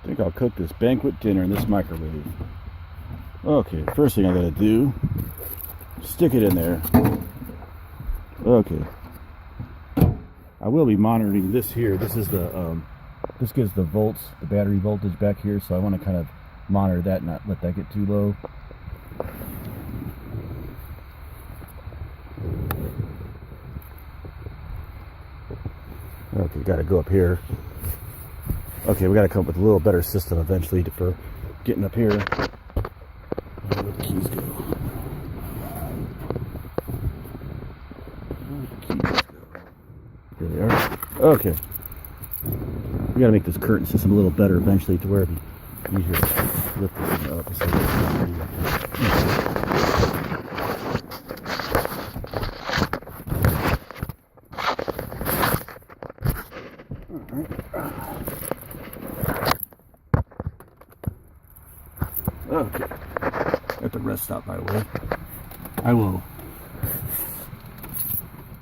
think I'll cook this banquet dinner in this microwave. Okay, first thing I gotta do, stick it in there. Okay. I will be monitoring this here. This is the, this gives the volts, the battery voltage back here, so I want to kind of monitor that, not let that get too low. Okay, gotta go up here. Okay, we gotta come up with a little better system eventually for getting up here. Where the keys go? Where the keys go? Here they are. Okay. We gotta make this curtain system a little better eventually to where it'd be easier to lift this thing up. Okay, at the rest stop, by the way. I will.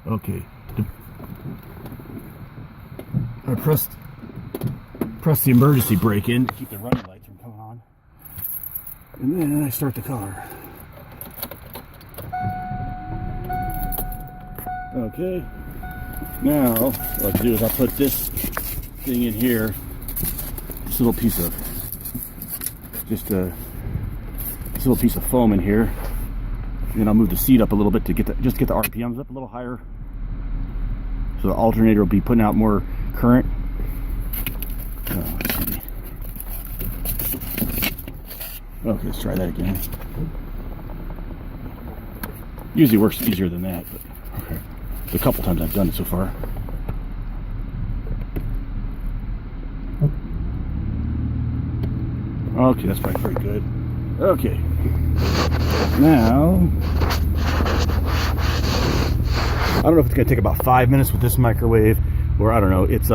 Okay. I pressed the emergency brake in to keep the running lights from coming on, and then I start the car. Okay. Now what I'll do is I'll put this thing in here. This little piece of this little piece of foam in here, and then I'll move the seat up a little bit to get the RPMs up a little higher, so the alternator will be putting out more current. Okay, let's try that again. Usually works easier than that, but okay. The couple times I've done it so far. Okay, that's probably pretty good. Okay. Now, I don't know if it's gonna take about 5 minutes with this microwave, or I don't know. It's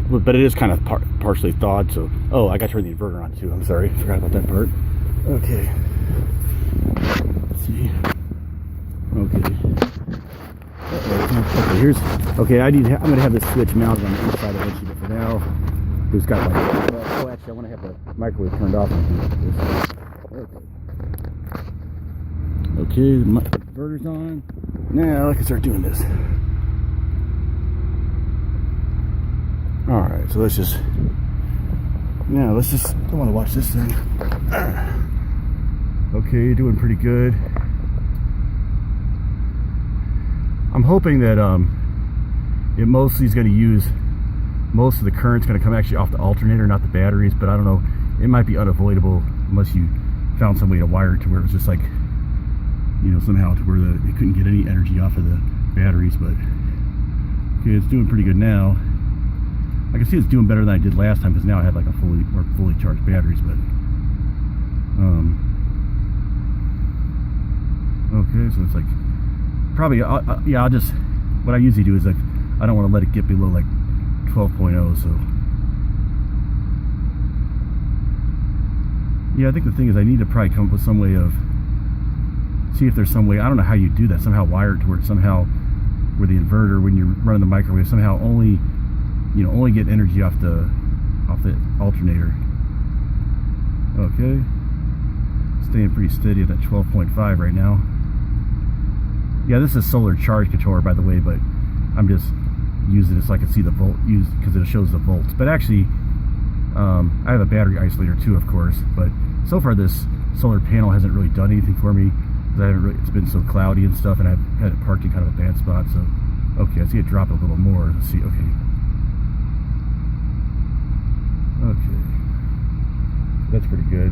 but it is kind of partially thawed. So, oh, I got to turn the inverter on too. I'm sorry, forgot about that part. Okay. Let's see. Okay. Okay, here's. Okay, I'm gonna have this switch mounted on the inside eventually, but for now, it's got like. Oh, actually, I want to have the microwave turned off. Okay, the inverter's on. Now I can start doing this. Alright, so let's just, I want to watch this thing. Okay, doing pretty good. I'm hoping that it mostly is going to use, most of the current's going to come actually off the alternator, not the batteries, but I don't know, it might be unavoidable unless you found some way to wire it to where it was just like, you know, somehow to where it couldn't get any energy off of the batteries. But okay, it's doing pretty good now. I can see it's doing better than I did last time because now I have like a fully charged batteries. But okay, so it's like probably yeah. I'll just, what I usually do is like I don't want to let it get below like 12.0. So yeah, I think the thing is I need to probably come up with some way of, see if there's some way, I don't know how you do that, somehow wire it to where it somehow, where the inverter, when you're running the microwave, somehow only, you know, only get energy off the alternator. Okay, staying pretty steady at that 12.5 right now. Yeah, this is solar charge controller, by the way, but I'm just using it so I can see the volt use, because it shows the volts. But actually, I have a battery isolator too, of course. But so far, this solar panel hasn't really done anything for me because I haven't really, it's been so cloudy and stuff, and I've had it parked in kind of a bad spot. So, okay, I see it drop a little more. Let's see. Okay. Okay, that's pretty good.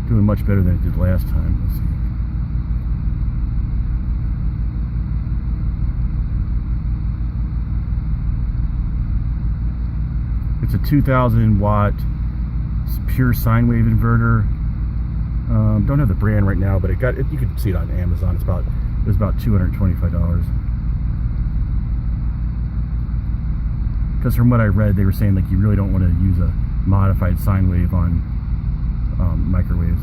Doing much better than it did last time. Let's see. It's a 2,000 watt pure sine wave inverter. Don't have the brand right now, but it got it. You can see it on Amazon. It was about $225. Because from what I read, they were saying like you really don't want to use a modified sine wave on microwaves.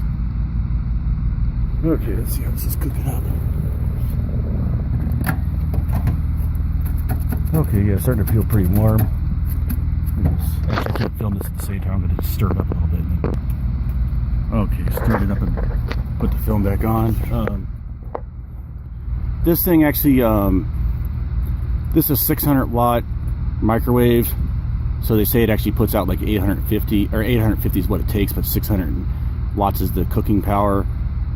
Okay, let's see how this is cooking up. Okay, yeah, it's starting to feel pretty warm. Actually, I can't film this at the same time. I'm going to stir it up a little bit. Okay, stirred it up and put the film back on. This thing actually, this is 600 watt microwave. So they say it actually puts out like 850, or 850 is what it takes, but 600 watts is the cooking power.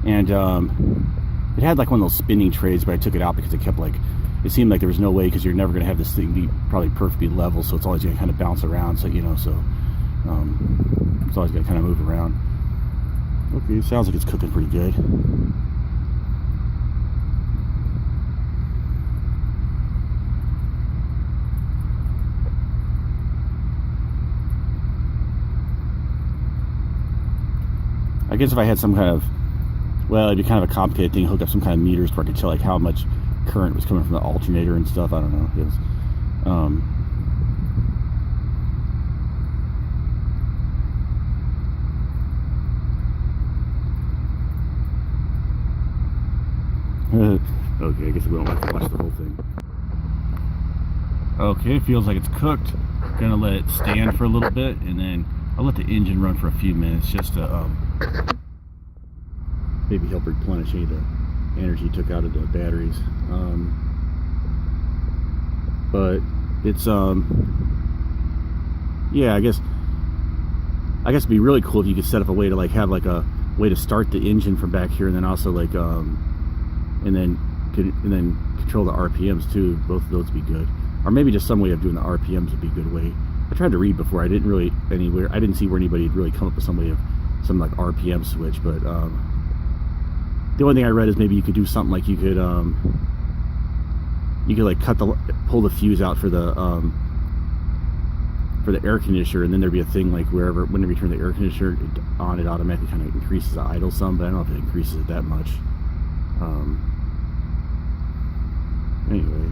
And it had like one of those spinning trays, but I took it out because it kept like, it seemed like there was no way, because you're never going to have this thing be probably perfectly level, so it's always going to kind of bounce around. So, you know, so it's always going to kind of move around. Okay, sounds like it's cooking pretty good. I guess if I had some kind of, well, it'd be kind of a complicated thing, hook up some kind of meters where I could tell like how much current was coming from the alternator and stuff. I don't know. It was, okay, I guess we don't have to watch the whole thing. Okay, it feels like it's cooked. Gonna let it stand for a little bit, and then I'll let the engine run for a few minutes just to maybe help replenish any of the energy took out of the batteries. But it's yeah, I guess it'd be really cool if you could set up a way to like have like a way to start the engine from back here, and then also like and then control the RPMs too. Both of those would be good, or maybe just some way of doing the RPMs would be a good way. I tried to read before. I didn't see where anybody had really come up with some way of some like RPM switch, but the only thing I read is maybe you could do something like you could like pull the fuse out for the air conditioner, and then there'd be a thing like whenever you turn the air conditioner on, it automatically kind of increases the idle some, but I don't know if it increases it that much. Anyway,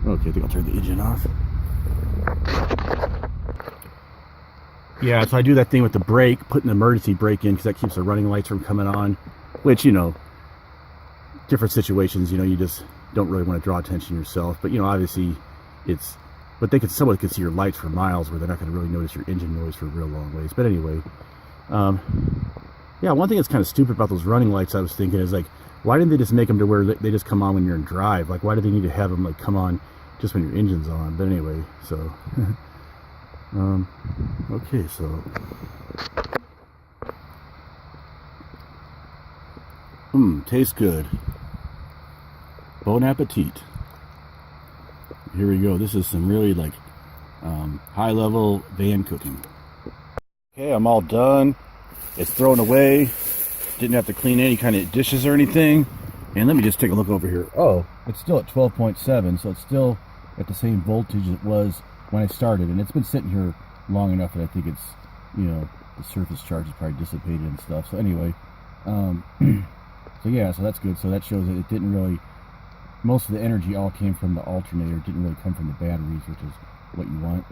okay, I think I'll turn the engine off. Yeah, so I do that thing with the brake, putting the emergency brake in, because that keeps the running lights from coming on, which, you know, different situations, you know, you just don't really want to draw attention yourself, but, you know, obviously but someone could see your lights for miles where they're not going to really notice your engine noise for real long ways. But anyway, yeah, one thing that's kind of stupid about those running lights, I was thinking, is like, why didn't they just make them to where they just come on when you're in drive? Like, why do they need to have them like come on just when your engine's on? But anyway, so okay, so tastes good. Bon appetit. Here we go. This is some really like high level van cooking. Okay, I'm all done. It's thrown away. Didn't have to clean any kind of dishes or anything. And let me just take a look over here. Oh, it's still at 12.7, so it's still at the same voltage it was when I started, and it's been sitting here long enough that I think it's, you know, the surface charge is probably dissipated and stuff. So anyway, so yeah, so that's good. So that shows that it didn't really, most of the energy all came from the alternator. It didn't really come from the batteries, which is what you want.